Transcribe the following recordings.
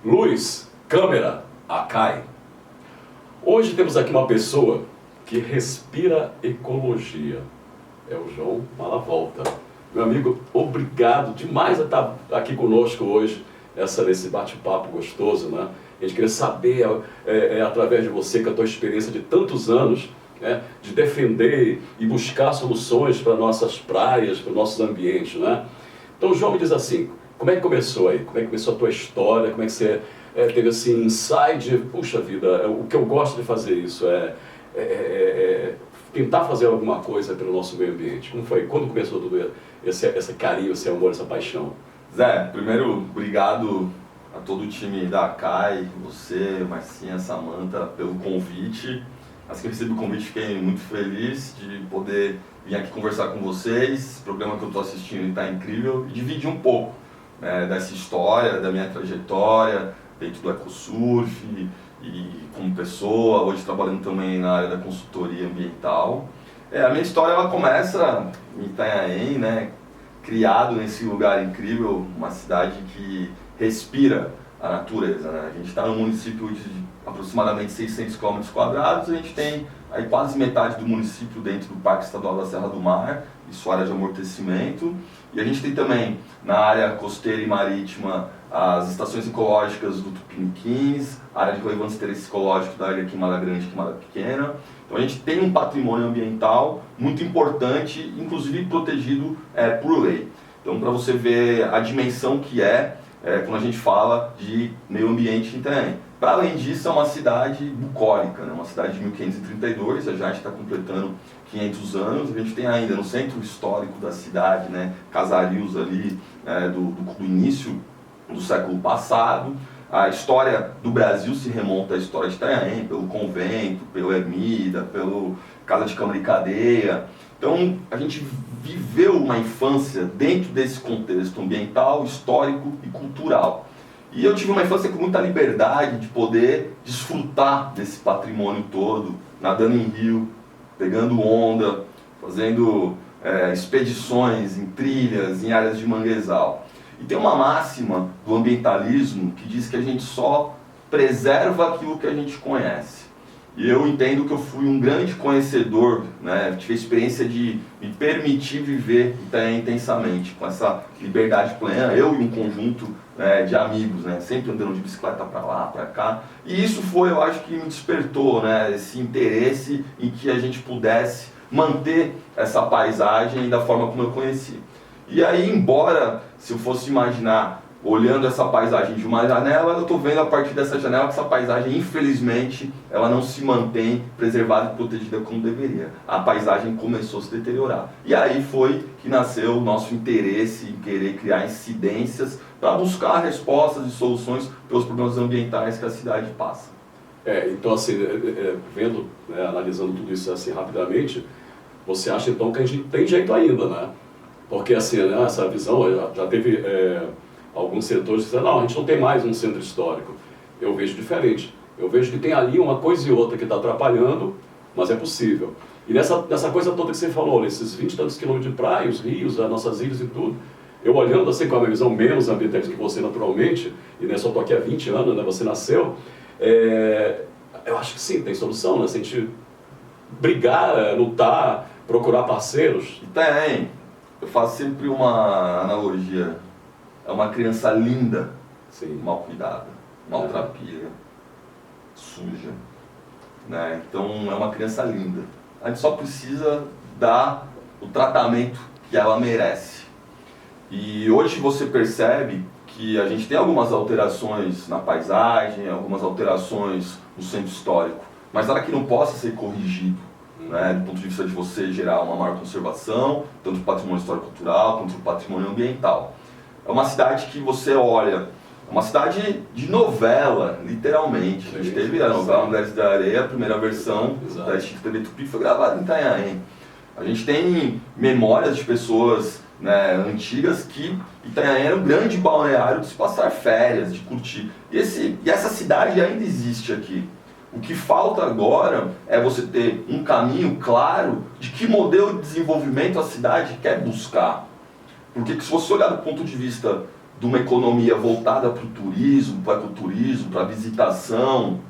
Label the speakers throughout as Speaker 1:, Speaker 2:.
Speaker 1: Luz, câmera, Acai. Hoje temos aqui uma pessoa que respira ecologia. É o João Malavolta. Meu amigo, obrigado demais a estar aqui conosco hoje, nesse bate-papo gostoso, né? A gente queria saber, através de você, com a tua experiência de tantos anos, né, de defender e buscar soluções para nossas praias, para os nossos ambientes, né? Então, João, me diz assim, como é que começou aí? Como é que começou a tua história? Como é que você teve assim, insight de, puxa vida, o que eu gosto de fazer isso tentar fazer alguma coisa pelo nosso meio ambiente. Como foi? Quando começou tudo esse carinho, esse amor, essa paixão?
Speaker 2: Zé, primeiro, obrigado a todo o time da Acai, você, Marcinha, Samanta, pelo convite. Assim que eu recebi o convite, fiquei muito feliz de poder vir aqui conversar com vocês. Esse programa que eu estou assistindo está incrível e dividir um pouco dessa história, da minha trajetória dentro do ecosurf e como pessoa, hoje trabalhando também na área da consultoria ambiental. A minha história ela começa em Itanhaém, né? Criado nesse lugar incrível, uma cidade que respira a natureza, né? A gente está num município de aproximadamente 600 km², a gente tem aí quase metade do município dentro do Parque Estadual da Serra do Mar e sua área de amortecimento. E a gente tem também na área costeira e marítima as estações ecológicas do Tupiniquins, a área de relevância interesse ecológico da área Queimada Grande e Queimada Pequena. Então a gente tem um patrimônio ambiental muito importante, inclusive protegido por lei. Então, para você ver a dimensão que quando a gente fala de meio ambiente em Itanhaém. Para além disso, é uma cidade bucólica, né? Uma cidade de 1532, a gente está completando 500 anos. A gente tem ainda no centro histórico da cidade, né, casarios ali do início do século passado. A história do Brasil se remonta à história de Itanhaém, pelo convento, pela ermida, pelo Casa de Câmara e Cadeia. Então, a gente viveu uma infância dentro desse contexto ambiental, histórico e cultural. E eu tive uma infância com muita liberdade de poder desfrutar desse patrimônio todo, nadando em rio, pegando onda, fazendo expedições em trilhas, em áreas de manguezal. E tem uma máxima do ambientalismo que diz que a gente só preserva aquilo que a gente conhece. E eu entendo que eu fui um grande conhecedor, né? Tive a experiência de me permitir viver Itanhaém intensamente, com essa liberdade plena, eu e um conjunto de amigos, né? Sempre andando de bicicleta para lá, para cá. E isso foi, eu acho que me despertou, né? Esse interesse em que a gente pudesse manter essa paisagem da forma como eu conheci. E aí, embora, se eu fosse imaginar, olhando essa paisagem de uma janela, eu estou vendo a partir dessa janela que essa paisagem, infelizmente, ela não se mantém preservada e protegida como deveria. A paisagem começou a se deteriorar. E aí foi que nasceu o nosso interesse em querer criar incidências para buscar respostas e soluções pelos problemas ambientais que a cidade passa.
Speaker 1: Então assim, vendo, analisando tudo isso assim rapidamente, você acha então que a gente tem jeito ainda, né? Porque assim, essa visão já teve alguns setores que dizem, não, a gente não tem mais um centro histórico. Eu vejo diferente. Eu vejo que tem ali uma coisa e outra que está atrapalhando, mas é possível. E nessa coisa toda que você falou, nesses 20 e tantos quilômetros de praia, os rios, as nossas ilhas e tudo, eu olhando assim com a minha visão menos ambientalista que você naturalmente, e não é só estou aqui há 20 anos, né, você nasceu, eu acho que sim, tem solução, né? Se a gente brigar, lutar, procurar parceiros.
Speaker 2: Tem. Eu faço sempre uma analogia. É uma criança linda,
Speaker 1: sim,
Speaker 2: mal cuidada, maltrapilha, suja, né? Então é uma criança linda. A gente só precisa dar o tratamento que ela merece. E hoje você percebe que a gente tem algumas alterações na paisagem, algumas alterações no centro histórico, mas nada que não possa ser corrigido, né, do ponto de vista de você gerar uma maior conservação, tanto do patrimônio histórico-cultural quanto do patrimônio ambiental. É uma cidade que você olha, uma cidade de novela, literalmente. A gente teve a novela Mulheres da Areia, a primeira versão da extinta TV Tupi foi gravada em Itanhaém. A gente tem memórias de pessoas, né, antigas que Itanhaém era um grande balneário de se passar férias, de curtir. E essa cidade ainda existe aqui. O que falta agora é você ter um caminho claro de que modelo de desenvolvimento a cidade quer buscar. Porque se você olhar do ponto de vista de uma economia voltada para o turismo, para o ecoturismo, para a visitação,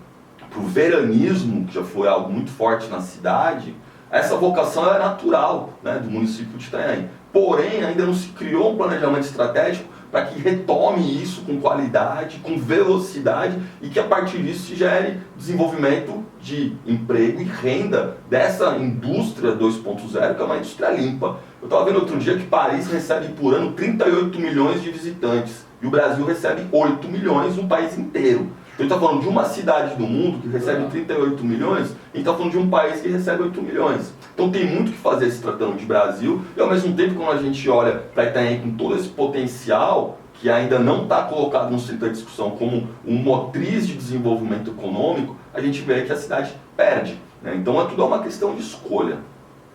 Speaker 2: para o veranismo, que já foi algo muito forte na cidade, essa vocação é natural, né, do município de Itanhaém. Porém, ainda não se criou um planejamento estratégico para que retome isso com qualidade, com velocidade e que a partir disso se gere desenvolvimento de emprego e renda dessa indústria 2.0, que é uma indústria limpa. Eu estava vendo outro dia que Paris recebe por ano 38 milhões de visitantes e o Brasil recebe 8 milhões no país inteiro. Então a gente está falando de uma cidade do mundo que recebe 38 milhões, a gente está falando de um país que recebe 8 milhões. Então tem muito o que fazer se tratando de Brasil, e ao mesmo tempo quando a gente olha para Itanhaém com todo esse potencial, que ainda não está colocado no centro da discussão como um motriz de desenvolvimento econômico, a gente vê que a cidade perde, né? Então tudo é uma questão de escolha.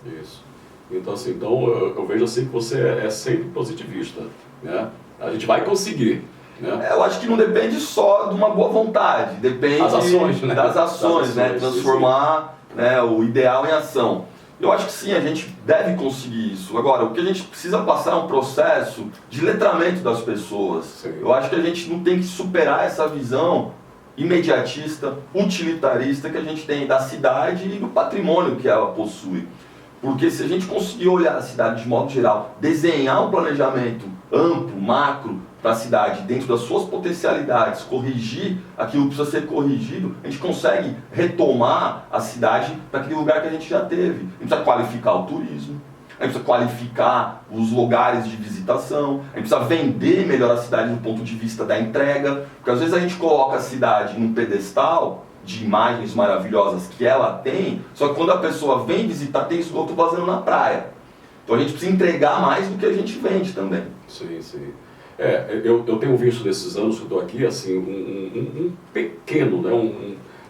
Speaker 1: Isso. Então, assim, eu vejo assim que você é sempre positivista, né? A gente vai conseguir.
Speaker 2: Eu acho que não depende só de uma boa vontade, depende
Speaker 1: das ações, né?
Speaker 2: Das ações, né? Transformar, né, o ideal em ação. Eu acho que sim, a gente deve conseguir isso. Agora, o que a gente precisa passar é um processo de letramento das pessoas.
Speaker 1: Sim.
Speaker 2: Eu acho que a gente não tem que superar essa visão imediatista, utilitarista que a gente tem da cidade e do patrimônio que ela possui. Porque se a gente conseguir olhar a cidade de modo geral, desenhar um planejamento amplo, macro, para a cidade, dentro das suas potencialidades, corrigir aquilo que precisa ser corrigido, a gente consegue retomar a cidade para aquele lugar que a gente já teve. A gente precisa qualificar o turismo, a gente precisa qualificar os lugares de visitação, a gente precisa vender melhor a cidade do ponto de vista da entrega, porque às vezes a gente coloca a cidade num pedestal de imagens maravilhosas que ela tem, só que quando a pessoa vem visitar tem esgoto vazando na praia. Então a gente precisa entregar mais do que a gente vende também.
Speaker 1: Sim, sim. Eu tenho visto nesses anos que eu estou aqui, assim, um pequeno, né,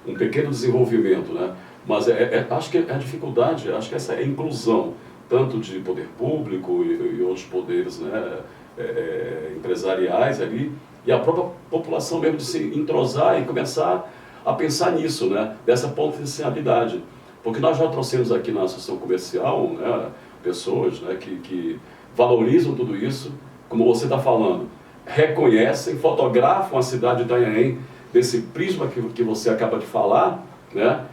Speaker 1: um pequeno desenvolvimento, né? Mas acho que a dificuldade, acho que essa é a inclusão, tanto de poder público e outros poderes, né, empresariais ali, e a própria população mesmo de se entrosar e começar a pensar nisso, né, dessa potencialidade. Porque nós já trouxemos aqui na associação comercial, né, pessoas, né, que valorizam tudo isso, como você está falando, reconhecem, fotografam a cidade de Itanhaém desse prisma que você acaba de falar, né?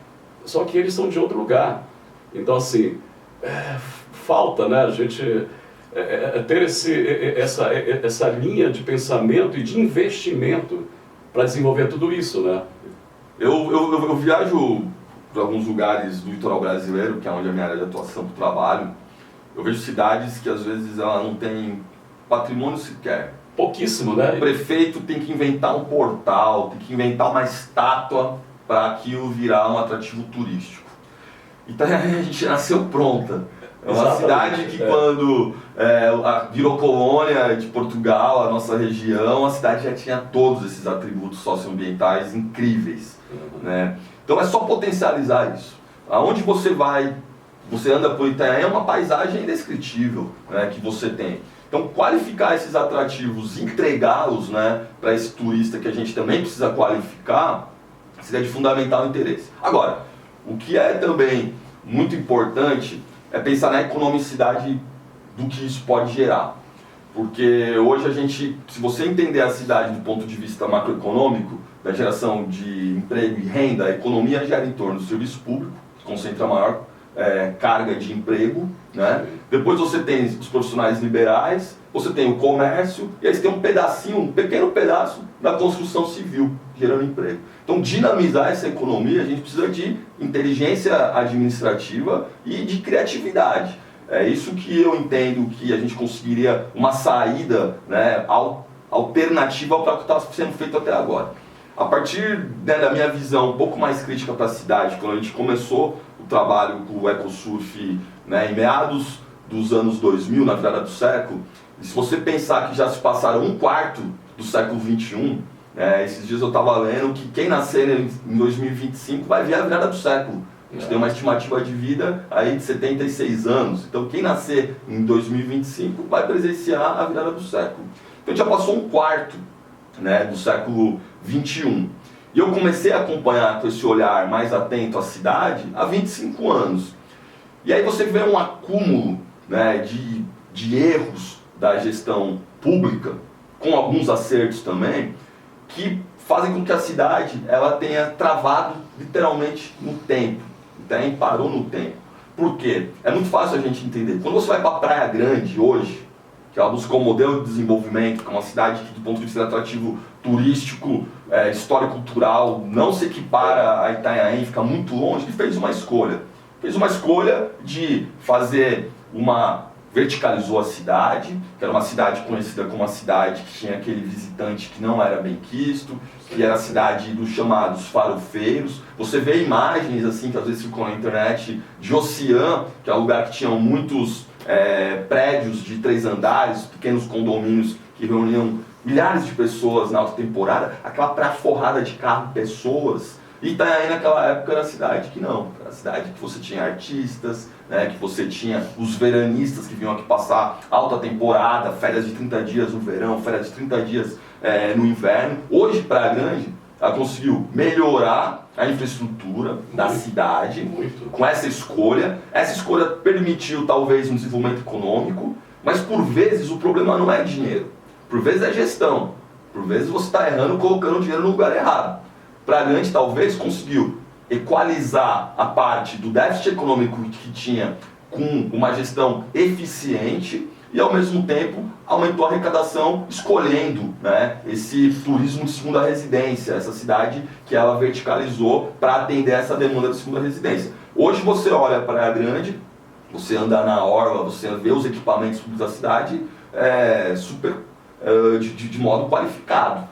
Speaker 1: Só que eles são de outro lugar. Então, assim, falta, né, a gente ter essa linha de pensamento e de investimento para desenvolver tudo isso, né?
Speaker 2: Eu viajo para alguns lugares do litoral brasileiro, que é onde é a minha área de atuação para o trabalho. Eu vejo cidades que às vezes ela não tem patrimônio sequer.
Speaker 1: Pouquíssimo, né?
Speaker 2: O prefeito tem que inventar um portal, tem que inventar uma estátua para aquilo virar um atrativo turístico. Então a gente nasceu pronta. É uma cidade que quando virou colônia de Portugal, a nossa região, a cidade já tinha todos esses atributos socioambientais incríveis. Né? Então é só potencializar isso. Aonde você vai, você anda por Itanhaém, é uma paisagem indescritível, né, que você tem. Então qualificar esses atrativos, entregá-los, né, para esse turista que a gente também precisa qualificar, seria de fundamental interesse. Agora, o que é também muito importante é pensar na economicidade do que isso pode gerar. Porque hoje a gente, se você entender a cidade do ponto de vista macroeconômico, da geração de emprego e renda, a economia gera em torno do serviço público, que concentra a maior carga de emprego, né? Depois você tem os profissionais liberais, você tem o comércio, e aí você tem um pedacinho, um pequeno pedaço da construção civil, gerando emprego. Então, dinamizar essa economia, a gente precisa de inteligência administrativa e de criatividade. É isso que eu entendo que a gente conseguiria uma saída, né, alternativa para o que está sendo feito até agora. A partir, né, da minha visão um pouco mais crítica para a cidade, quando a gente começou o trabalho com o EcoSurf, né, em meados dos anos 2000, na virada do século, e se você pensar que já se passaram um quarto do século XXI, esses dias eu estava lendo que quem nascer em 2025 vai ver a virada do século. A gente tem uma estimativa de vida aí de 76 anos. Então quem nascer em 2025 vai presenciar a virada do século. Então a gente já passou um quarto, né, do século XXI. E eu comecei a acompanhar com esse olhar mais atento à cidade há 25 anos. E aí você vê um acúmulo, né, de erros da gestão pública, com alguns acertos também, que fazem com que a cidade ela tenha travado literalmente no tempo, parou no tempo. Por quê? É muito fácil a gente entender. Quando você vai para Praia Grande hoje, que ela buscou um modelo de desenvolvimento, que é uma cidade que, do ponto de vista atrativo turístico, histórico-cultural, não se equipara a Itanhaém, fica muito longe, ele fez uma escolha. Fez uma escolha de fazer verticalizou a cidade, que era uma cidade conhecida como uma cidade que tinha aquele visitante que não era bem quisto, que era a cidade dos chamados farofeiros. Você vê imagens assim que às vezes ficam na internet de Ocean, que é um lugar que tinha muitos prédios de 3 andares, pequenos condomínios que reuniam milhares de pessoas na alta temporada, aquela praia forrada de carro, pessoas. E Itanhaém naquela época era a cidade que não, era a cidade que você tinha artistas, né, que você tinha os veranistas que vinham aqui passar alta temporada, férias de 30 dias no verão, férias de 30 dias no inverno. Hoje, Praia Grande, ela conseguiu melhorar a infraestrutura da cidade com essa escolha. Essa escolha permitiu talvez um desenvolvimento econômico, mas por vezes o problema não é dinheiro, por vezes é gestão, por vezes você está errando colocando dinheiro no lugar errado. Praia Grande talvez conseguiu equalizar a parte do déficit econômico que tinha com uma gestão eficiente e ao mesmo tempo aumentou a arrecadação escolhendo, né, esse turismo de segunda residência, essa cidade que ela verticalizou para atender essa demanda de segunda residência. Hoje você olha para Praia Grande, você anda na orla, você vê os equipamentos públicos da cidade de modo qualificado.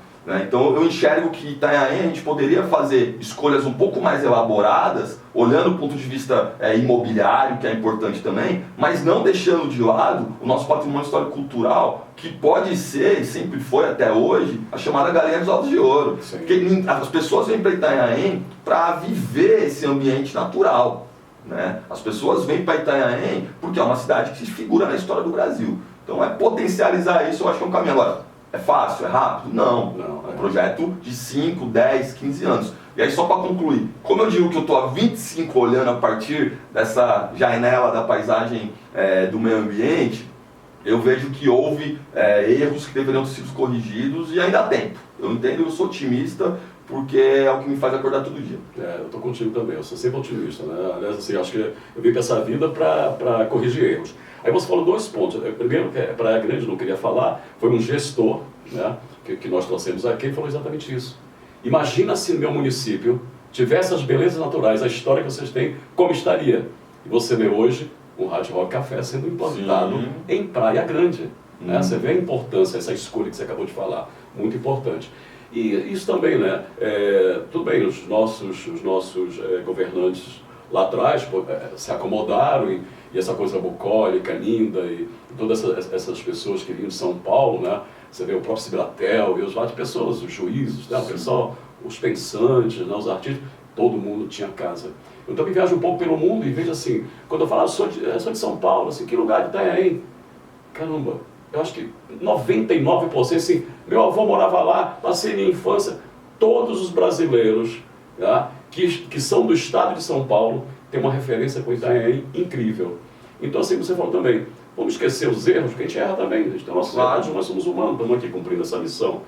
Speaker 2: Então eu enxergo que Itanhaém a gente poderia fazer escolhas um pouco mais elaboradas, olhando o ponto de vista imobiliário, que é importante também, mas não deixando de lado o nosso patrimônio histórico-cultural, que pode ser, e sempre foi até hoje, a chamada Galinha dos Ovos de Ouro. Sim. Porque as pessoas vêm para Itanhaém para viver esse ambiente natural. Né? As pessoas vêm para Itanhaém porque é uma cidade que se figura na história do Brasil. Então potencializar isso, eu acho que é um caminho. Agora, é fácil? É rápido? Não. É um projeto de 5, 10, 15 anos. E aí só para concluir, como eu digo que eu estou há 25 olhando a partir dessa janela da paisagem do meio ambiente, eu vejo que houve erros que deveriam ter sido corrigidos e ainda há tempo. Eu entendo, eu sou otimista, porque é o que me faz acordar todo dia.
Speaker 1: Eu estou contigo também, eu sou sempre otimista, né? Aliás, assim, acho que eu vim para essa vida para corrigir erros. Aí você falou 2 pontos. Primeiro, que a Praia Grande não queria falar, foi um gestor, né, que nós trouxemos aqui, e falou exatamente isso. Imagina se no meu município tivesse as belezas naturais, a história que vocês têm, como estaria? E você vê hoje um Hard Rock Café sendo implantado em Praia Grande. Né? Você vê a importância, essa escolha que você acabou de falar, muito importante. E isso também, né? Tudo bem, os nossos governantes lá atrás se acomodaram e essa coisa bucólica, linda, e todas essas pessoas que vinham de São Paulo, né? Você vê o próprio Cibratel e os várias pessoas, os juízes, né? O pessoal, os pensantes, né? Os artistas, todo mundo tinha casa. Eu também viajo um pouco pelo mundo e vejo assim, quando eu falo, sou de São Paulo, assim, que lugar de Itanhaém? Caramba, eu acho que 99%, assim, meu avô morava lá, passei minha infância, todos os brasileiros, tá, que são do estado de São Paulo, tem uma referência com Itanhaém incrível. Então, assim, você falou também, vamos esquecer os erros, porque a gente erra também, a gente tem nossa sociedade, nós somos humanos, estamos aqui cumprindo essa missão.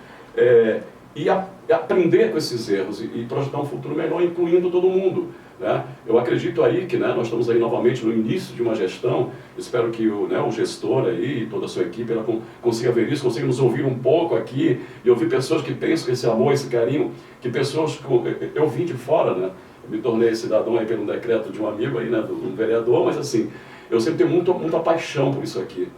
Speaker 1: E aprender com esses erros e projetar um futuro melhor, incluindo todo mundo. Né? Eu acredito aí que, né, nós estamos aí novamente no início de uma gestão, espero que o gestor aí e toda a sua equipe ela consiga ver isso, consiga nos ouvir um pouco aqui e ouvir pessoas que pensam esse amor, esse carinho, que pessoas que eu vim de fora, né? Eu me tornei cidadão aí pelo decreto de um amigo aí, né, um vereador, mas assim, eu sempre tenho muita paixão por isso aqui.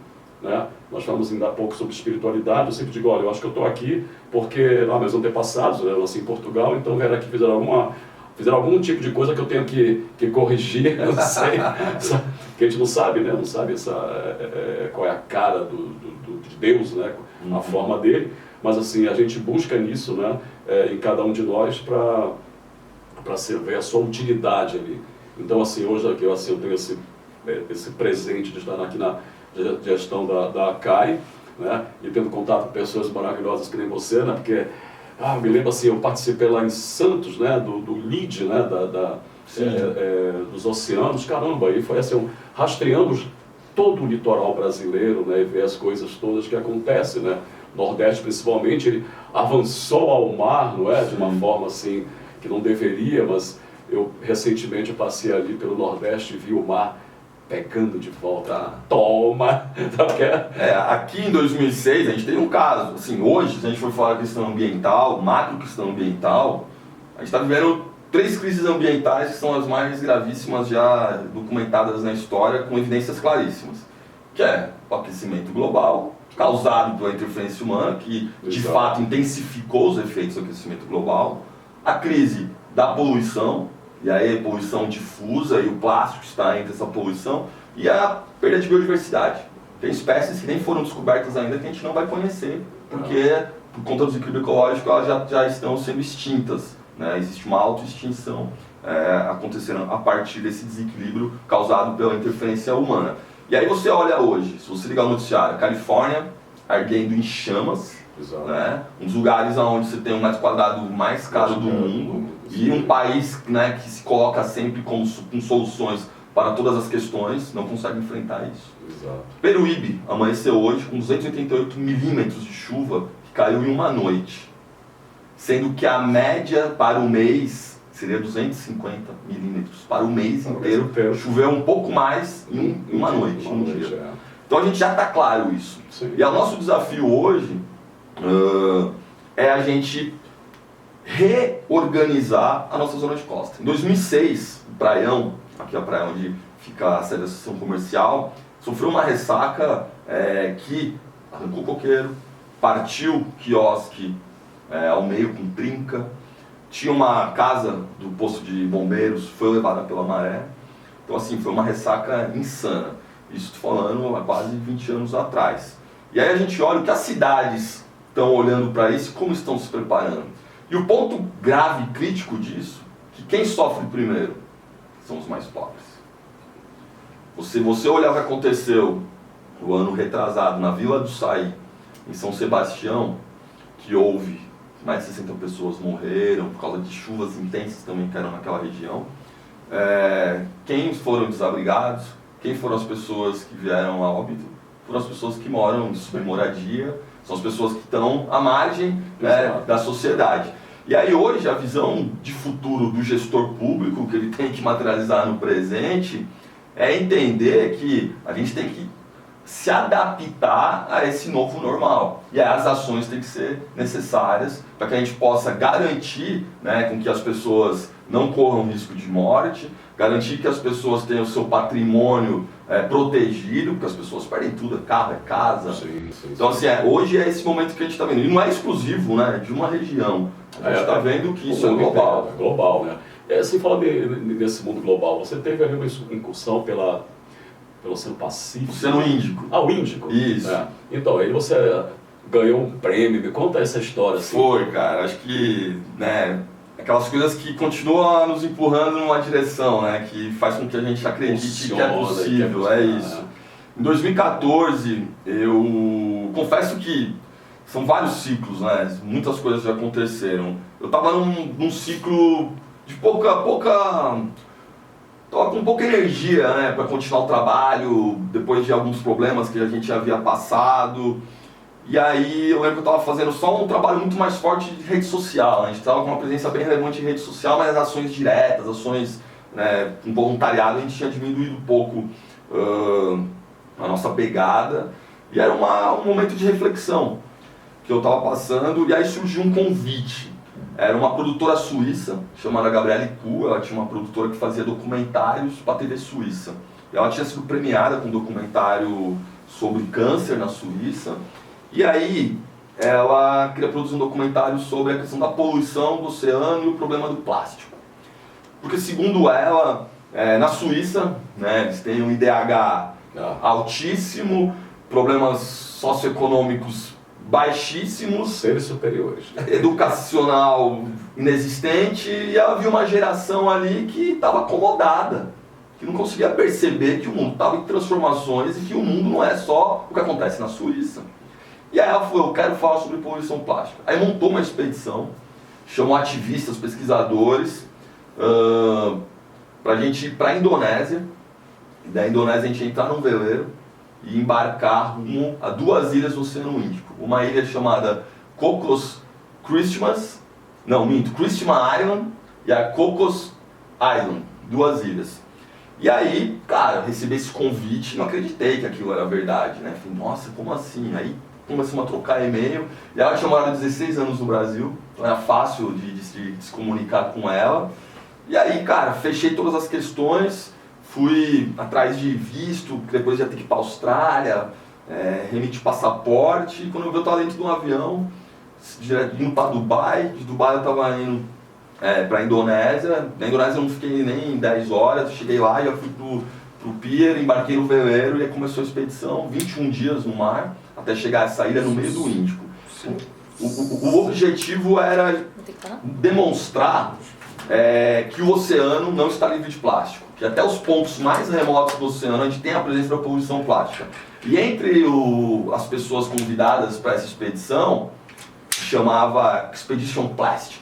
Speaker 1: Né? Nós falamos ainda há pouco sobre espiritualidade, eu sempre digo, olha, eu acho que eu estou aqui porque lá meus antepassados, eu nasci em Portugal, então vieram aqui fizeram algum tipo de coisa que eu tenho que corrigir, eu não sei, que a gente não sabe, né? Não sabe qual é a cara de Deus, né? A forma dele, mas assim, a gente busca nisso, né? Em cada um de nós para ver a sua utilidade ali. Então assim, hoje aqui eu tenho esse presente de estar aqui na gestão da ACAI, né? E tendo contato com pessoas maravilhosas que nem você, né? Porque me lembro assim, eu participei lá em Santos, né, do LID, né, dos oceanos, caramba, e foi assim, rastreando todo o litoral brasileiro, né, e ver as coisas todas que acontecem, né, Nordeste principalmente, ele avançou ao mar, não é? De uma forma assim que não deveria, mas eu recentemente passei ali pelo Nordeste e vi o mar pegando de volta. Toma!
Speaker 2: Aqui em 2006 a gente tem um caso, assim, hoje, se a gente for falar questão ambiental, macro questão ambiental, a gente está vivendo 3 crises ambientais que são as mais gravíssimas já documentadas na história, com evidências claríssimas, que é o aquecimento global, causado pela interferência humana, que de fato intensificou os efeitos do aquecimento global, a crise da poluição, e aí a poluição difusa e o plástico está entre essa poluição, e a perda de biodiversidade. Tem espécies que nem foram descobertas ainda que a gente não vai conhecer, porque por conta do desequilíbrio ecológico elas já estão sendo extintas, né? Existe uma autoextinção acontecendo a partir desse desequilíbrio causado pela interferência humana. E aí você olha hoje, se você ligar o noticiário, Califórnia ardendo em chamas, né? Um dos lugares onde você tem um metro quadrado mais caro do mundo, e um país, né, que se coloca sempre com soluções para todas as questões, não consegue enfrentar isso.
Speaker 1: Exato.
Speaker 2: Peruíbe amanheceu hoje com 288 milímetros de chuva que caiu em uma noite, sendo que a média para o mês seria 250 milímetros. Para o mês inteiro, choveu um pouco mais em uma noite, um dia. Então a gente já está claro isso. Sim. E o nosso desafio hoje é a gente reorganizar a nossa zona de costa. Em 2006, o Praião, aqui é a praia onde fica a sede da associação comercial, sofreu uma ressaca que arrancou coqueiro, partiu quiosque ao meio com trinca, tinha uma casa do posto de bombeiros, foi levada pela maré. Então assim, foi uma ressaca insana. Isso estou falando há quase 20 anos atrás. E aí a gente olha o que as cidades estão olhando para isso e como estão se preparando. E o ponto grave e crítico disso, que quem sofre primeiro são os mais pobres. Você olhar o que aconteceu no ano retrasado na Vila do Saí, em São Sebastião, que houve mais de 60 pessoas morreram por causa de chuvas intensas também que eram naquela região. Quem foram desabrigados, quem foram as pessoas que vieram a óbito, foram as pessoas que moram em submoradia, são as pessoas que estão à margem da sociedade. E aí hoje a visão de futuro do gestor público, que ele tem que materializar no presente, é entender que a gente tem que se adaptar a esse novo normal. E aí as ações têm que ser necessárias para que a gente possa garantir, né, com que as pessoas não corram risco de morte, garantir que as pessoas tenham o seu patrimônio protegido, porque as pessoas perdem tudo, carro, casa.
Speaker 1: Sim.
Speaker 2: Então assim, hoje é esse momento que a gente está vendo. E não é exclusivo, né, de uma região. A gente está vendo que isso é global.
Speaker 1: É global, né? Assim, falando nesse mundo global, você teve ali uma incursão pelo Oceano Pacífico.
Speaker 2: Oceano Índico.
Speaker 1: Ah, o Índico?
Speaker 2: Isso.
Speaker 1: Então, aí você ganhou um prêmio, me conta essa história. Assim.
Speaker 2: Foi, cara, acho que, né, aquelas coisas que continuam nos empurrando numa direção, né, que faz com que a gente acredite que é possível, é isso. Em 2014, eu confesso que são vários ciclos, né, muitas coisas já aconteceram. Eu estava num ciclo de estava com pouca energia, né, para continuar o trabalho, depois de alguns problemas que a gente havia passado. E aí eu lembro que eu estava fazendo só um trabalho muito mais forte de rede social, né? A gente estava com uma presença bem relevante em rede social, mas as ações diretas, ações, né, com voluntariado, a gente tinha diminuído um pouco a nossa pegada. E era um momento de reflexão que eu estava passando, e aí surgiu um convite. Era uma produtora suíça, chamada Gabriele Kuh, ela tinha uma produtora que fazia documentários para a TV suíça. E ela tinha sido premiada com um documentário sobre câncer na Suíça. E aí ela queria produzir um documentário sobre a questão da poluição do oceano e o problema do plástico. Porque segundo ela, na Suíça, né, eles têm um IDH altíssimo, problemas socioeconômicos baixíssimos,
Speaker 1: seres superiores,
Speaker 2: educacional inexistente, e havia uma geração ali que estava acomodada, que não conseguia perceber que o mundo estava em transformações e que o mundo não é só o que acontece na Suíça. E aí ela falou, eu quero falar sobre poluição plástica. Aí montou uma expedição, chamou ativistas, pesquisadores, para a gente ir para a Indonésia. E da Indonésia a gente ia entrar num veleiro e embarcar rumo a 2 ilhas do Oceano Índico. Uma ilha chamada Christmas Island e a Cocos Island, 2 ilhas. E aí, cara, eu recebi esse convite, não acreditei que aquilo era verdade, né? Falei, nossa, como assim? Aí começamos a trocar e-mail, e ela tinha morado 16 anos no Brasil, então era fácil de se comunicar com ela. E aí, cara, fechei todas as questões, fui atrás de visto, depois ia ter que ir para a Austrália, remeti passaporte, e quando eu vi eu estava dentro de um avião, indo para Dubai, de Dubai eu estava indo para a Indonésia. Na Indonésia eu não fiquei nem 10 horas, cheguei lá, já fui pro pier, embarquei no veleiro e aí começou a expedição, 21 dias no mar, até chegar a essa ilha no meio do Índico. O objetivo era demonstrar que o oceano não está livre de plástico, que até os pontos mais remotos do oceano a gente tem a presença da poluição plástica. E entre as pessoas convidadas para essa expedição, chamava Expedition Plastic,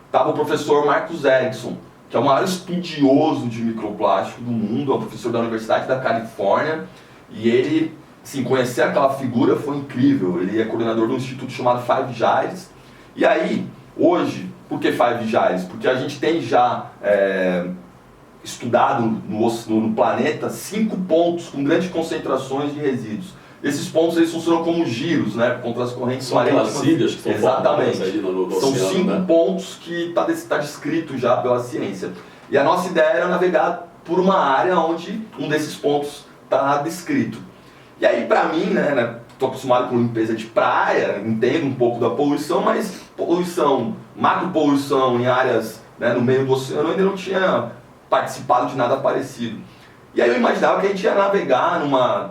Speaker 2: estava o professor Marcus Ericsson, que é o maior estudioso de microplástico do mundo, é um professor da Universidade da Califórnia, e ele, assim, conhecer aquela figura foi incrível. Ele é coordenador de um instituto chamado Five Gyres. E aí, hoje, por que Five Gyres? Porque a gente tem já estudado no planeta 5 pontos com grandes concentrações de resíduos. Esses pontos eles funcionam como giros, né, contra as correntes marítimas.
Speaker 1: São aquelas ilhas que estão
Speaker 2: exatamente.
Speaker 1: Aí no
Speaker 2: São
Speaker 1: oceano,
Speaker 2: 5
Speaker 1: né?
Speaker 2: pontos que está descrito já pela ciência. E a nossa ideia era navegar por uma área onde um desses pontos está descrito. E aí, para mim, né, estou acostumado com limpeza de praia, entendo um pouco da poluição, mas poluição, macropoluição em áreas, né, no meio do oceano, eu ainda não tinha participado de nada parecido. E aí eu imaginava que a gente ia navegar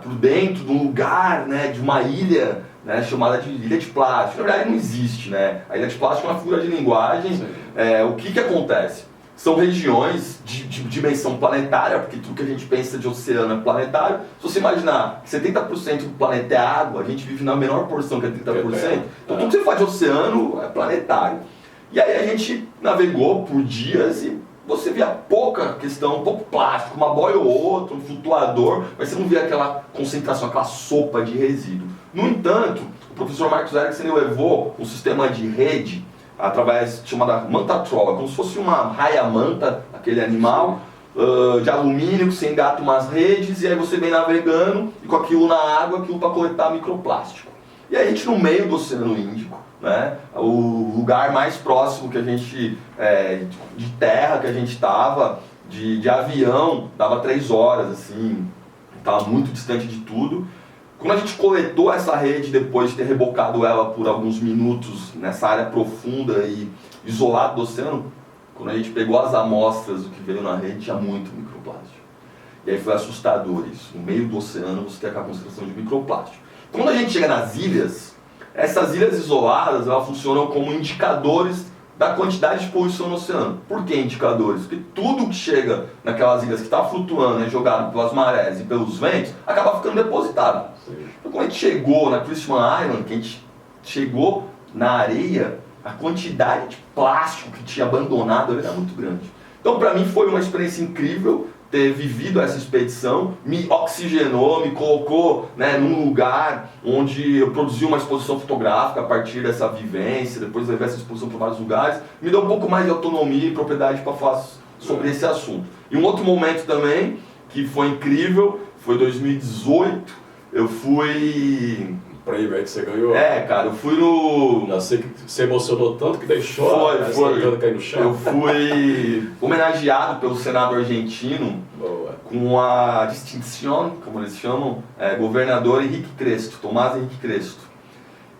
Speaker 2: por dentro de um lugar, né, de uma ilha, né, chamada de Ilha de Plástico. Na verdade não existe, né? A Ilha de Plástico é uma figura de linguagem. O que acontece? São regiões de dimensão planetária, porque tudo que a gente pensa de oceano é planetário. Se você imaginar que 70% do planeta é água, a gente vive na menor porção que é 30%, então tudo que você faz de oceano é planetário. E aí a gente navegou por dias e você via pouca questão, pouco plástico, uma boia ou outra, um flutuador, mas você não via aquela concentração, aquela sopa de resíduo. No entanto, o professor Marcus Ericsson levou um sistema de rede através chamada manta troll, como se fosse uma raia-manta, aquele animal, de alumínio que você engata umas redes e aí você vem navegando e com aquilo na água, aquilo para coletar microplástico. E aí a gente no meio do Oceano Índico, né, o lugar mais próximo que a gente, de terra que a gente estava, de avião, dava 3 horas, assim, estava muito distante de tudo. Quando a gente coletou essa rede, depois de ter rebocado ela por alguns minutos nessa área profunda e isolada do oceano, quando a gente pegou as amostras do que veio na rede, tinha muito microplástico. E aí foi assustador isso, no meio do oceano você tem aquela concentração de microplástico. Quando a gente chega nas ilhas, essas ilhas isoladas, elas funcionam como indicadores da quantidade de poluição no oceano. Por que indicadores? Porque tudo que chega naquelas ilhas que está flutuando, jogado pelas marés e pelos ventos, acaba ficando depositado. Então quando a gente chegou na Christmas Island, que a gente chegou na areia, a quantidade de plástico que tinha abandonado era muito grande. Então para mim foi uma experiência incrível ter vivido essa expedição, me oxigenou, me colocou, né, num lugar onde eu produzi uma exposição fotográfica a partir dessa vivência, depois levei essa exposição para vários lugares, me deu um pouco mais de autonomia e propriedade para falar sobre esse assunto. E um outro momento também, que foi incrível, foi 2018, eu fui...
Speaker 1: Prêmio aí que você ganhou.
Speaker 2: Cara, eu fui no...
Speaker 1: Já sei que você emocionou tanto que deixou a escada cair no chão.
Speaker 2: Eu fui homenageado pelo Senado argentino.
Speaker 1: Boa.
Speaker 2: Com a distinção, como eles chamam, governador Henrique Cresto, Tomás Henrique Cresto.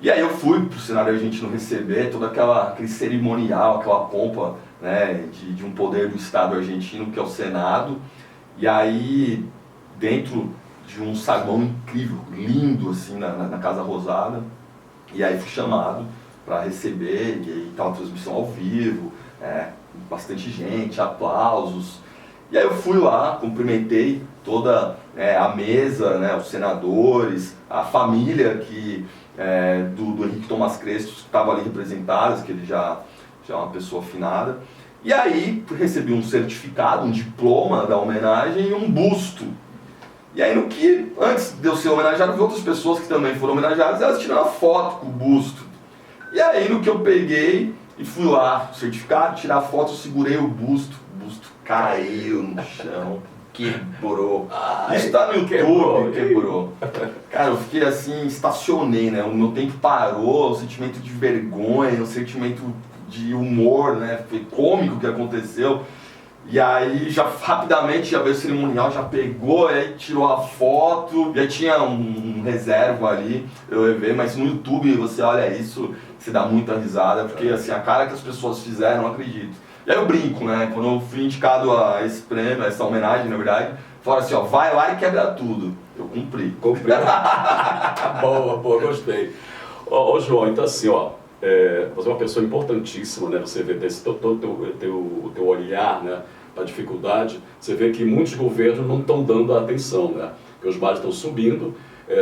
Speaker 2: E aí eu fui para o Senado argentino receber todo aquele cerimonial, aquela pompa, né, de um poder do Estado argentino, que é o Senado. E aí, dentro de um saguão incrível, lindo, assim, na Casa Rosada. E aí fui chamado para receber, e aí estava a transmissão ao vivo, bastante gente, aplausos. E aí eu fui lá, cumprimentei toda a mesa, né, os senadores, a família do Henrique Tomás Cresto, que estava ali representadas, que ele já é uma pessoa afinada. E aí recebi um certificado, um diploma da homenagem e um busto E aí no que, antes de eu ser homenageado, vi outras pessoas que também foram homenageadas, elas tiraram a foto com o busto. E aí no que eu peguei e fui lá, certificado, tirar a foto, eu segurei o busto caiu no chão, quebrou. Isso tá no YouTube, quebrou. Cara, eu fiquei assim, estacionei, né? O meu tempo parou, o sentimento de vergonha, o sentimento de humor, né? Foi cômico o que aconteceu. E aí já rapidamente já veio o cerimonial, já pegou, aí tirou a foto, já tinha um reserva ali, eu levei, mas no YouTube você olha isso, você dá muita risada, porque assim, a cara que as pessoas fizeram, eu não acredito. E aí eu brinco, né, quando eu fui indicado a esse prêmio, a essa homenagem, na verdade, falaram assim, ó, vai lá e quebra tudo. Eu cumpri.
Speaker 1: Boa, gostei. Ô João, então assim, ó, você é uma pessoa importantíssima, né? Você vê todo o teu olhar, né, para a dificuldade. Você vê que muitos governos não estão dando atenção, né? Que os mares estão subindo.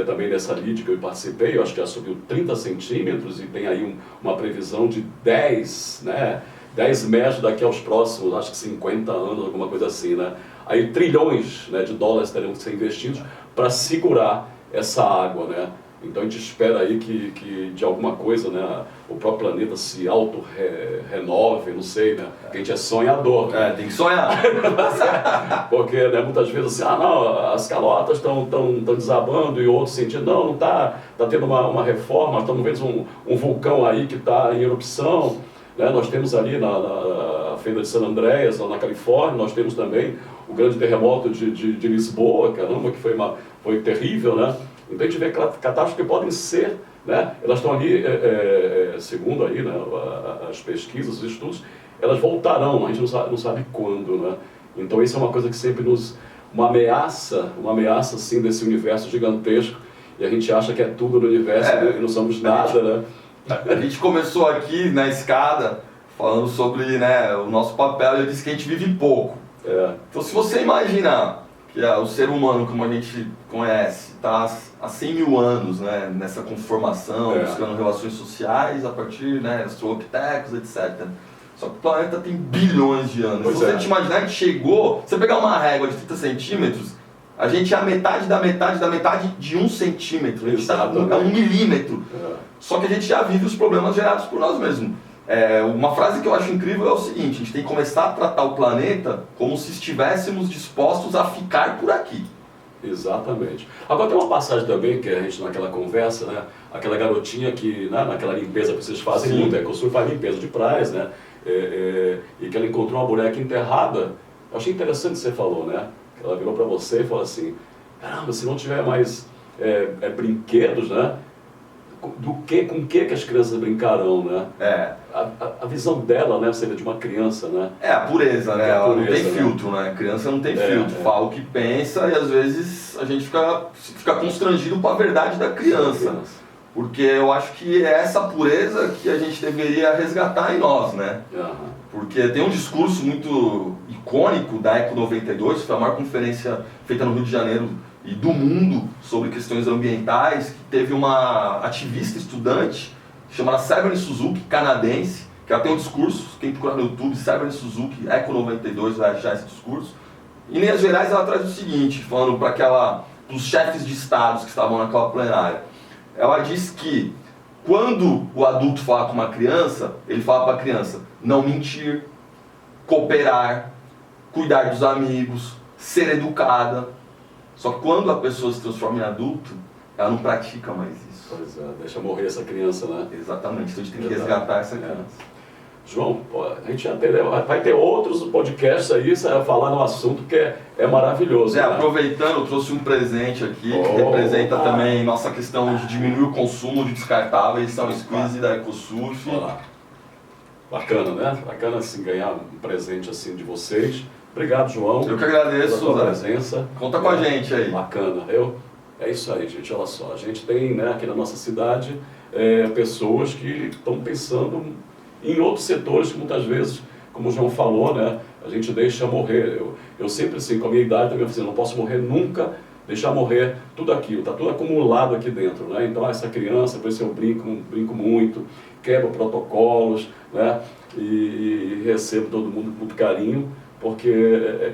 Speaker 1: Também nessa lide que eu participei, eu acho que já subiu 30 centímetros e tem aí uma previsão de 10, né? 10 metros daqui aos próximos, acho que 50 anos, alguma coisa assim, né? Aí trilhões, né, de dólares terão que ser investidos para segurar essa água, né? Então a gente espera aí que de alguma coisa, né, o próprio planeta se auto-renove, não sei, né? Porque a gente é sonhador, né?
Speaker 2: Tem que sonhar.
Speaker 1: Porque, né, muitas vezes assim, não, as calotas estão desabando, e outros sentindo, não está tendo uma reforma, estamos vendo um vulcão aí que está em erupção, né? Nós temos ali na Fenda de San Andreas, lá na Califórnia, nós temos também o grande terremoto de Lisboa, caramba, que foi terrível, né? Então a gente vê catástrofes que podem ser, né? Elas estão ali, segundo aí, né, as pesquisas, os estudos, elas voltarão, a gente não sabe quando, né? Então isso é uma coisa que sempre uma ameaça assim desse universo gigantesco, e a gente acha que é tudo no universo e não somos nada, né?
Speaker 2: A gente começou aqui na escada falando sobre, né, o nosso papel, e eu disse que a gente vive pouco. Então se você imaginar que o ser humano, como a gente conhece, está há 100 mil anos, né, nessa conformação, buscando relações sociais a partir, né, australopitecos, etc. Só que o planeta tem bilhões de anos. Se você te imaginar que chegou, você pegar uma régua de 30 centímetros, a gente é a metade da metade de 1 centímetro. A gente está a 1 milímetro. Só que a gente já vive os problemas gerados por nós mesmos. Uma frase que eu acho incrível é o seguinte: a gente tem que começar a tratar o planeta como se estivéssemos dispostos a ficar por aqui.
Speaker 1: Exatamente. Agora tem uma passagem também que a gente naquela conversa, né, aquela garotinha que, né, naquela limpeza que vocês fazem muito, Ecosul faz limpeza de praias, né, e que ela encontrou uma boneca enterrada. Eu achei interessante o que você falou, né? Ela virou para você e falou assim: caramba, se não tiver mais brinquedos, né? Com que as crianças brincarão, né? A visão dela, né, seria de uma criança, né?
Speaker 2: A pureza, né? Ela não tem filtro, né? A criança não tem filtro, fala o que pensa, e às vezes a gente fica constrangido com a verdade da criança. Porque eu acho que é essa pureza que a gente deveria resgatar em nós, né? Porque tem um discurso muito icônico da Eco 92, que foi a maior conferência feita no Rio de Janeiro e do mundo sobre questões ambientais, que teve uma ativista estudante chamada Severn Suzuki, canadense, que ela tem um discurso, quem procurar no YouTube, Severn Suzuki, Eco 92, vai achar esse discurso. E em Minas Gerais ela traz o seguinte, falando para os chefes de estados que estavam naquela plenária. Ela diz que quando o adulto fala com uma criança, ele fala para a criança não mentir, cooperar, cuidar dos amigos, ser educada. Só que quando a pessoa se transforma em adulto, ela não pratica mais isso.
Speaker 1: Pois deixa morrer essa criança, né?
Speaker 2: Exatamente, então a gente tem que resgatar essa criança.
Speaker 1: João, a gente vai ter outros podcasts aí, falar no assunto que é maravilhoso. Né?
Speaker 2: Aproveitando, eu trouxe um presente aqui, que representa também nossa questão de diminuir o consumo de descartáveis, são squeeze da EcoSurf.
Speaker 1: Bacana, né? Bacana assim, ganhar um presente assim de vocês. Obrigado, João.
Speaker 2: Eu que agradeço
Speaker 1: pela tua presença.
Speaker 2: Conta com a gente aí.
Speaker 1: Bacana. É isso aí, gente. Olha só, a gente tem, né, aqui na nossa cidade pessoas que estão pensando em outros setores que muitas vezes, como o João falou, né, a gente deixa morrer. Eu sempre assim, com a minha idade também, eu não posso morrer nunca, deixar morrer tudo aquilo, está tudo acumulado aqui dentro, né? Então essa criança, por isso eu brinco muito, quebro protocolos, né, e recebo todo mundo com muito carinho, porque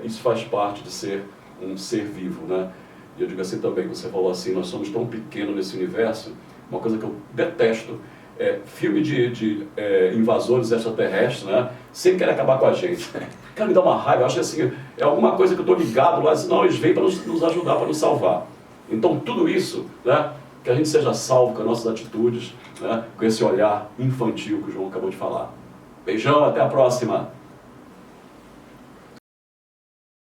Speaker 1: isso faz parte de ser um ser vivo, né? E eu digo assim também, você falou assim, nós somos tão pequenos nesse universo, uma coisa que eu detesto, filme de invasores extraterrestres, né? Sempre querem acabar com a gente. Cara, me dá uma raiva, eu acho assim, é alguma coisa que eu estou ligado lá, assim, não, eles vêm para nos ajudar, para nos salvar. Então tudo isso, né, que a gente seja salvo com as nossas atitudes, né, com esse olhar infantil que o João acabou de falar. Beijão, até a próxima!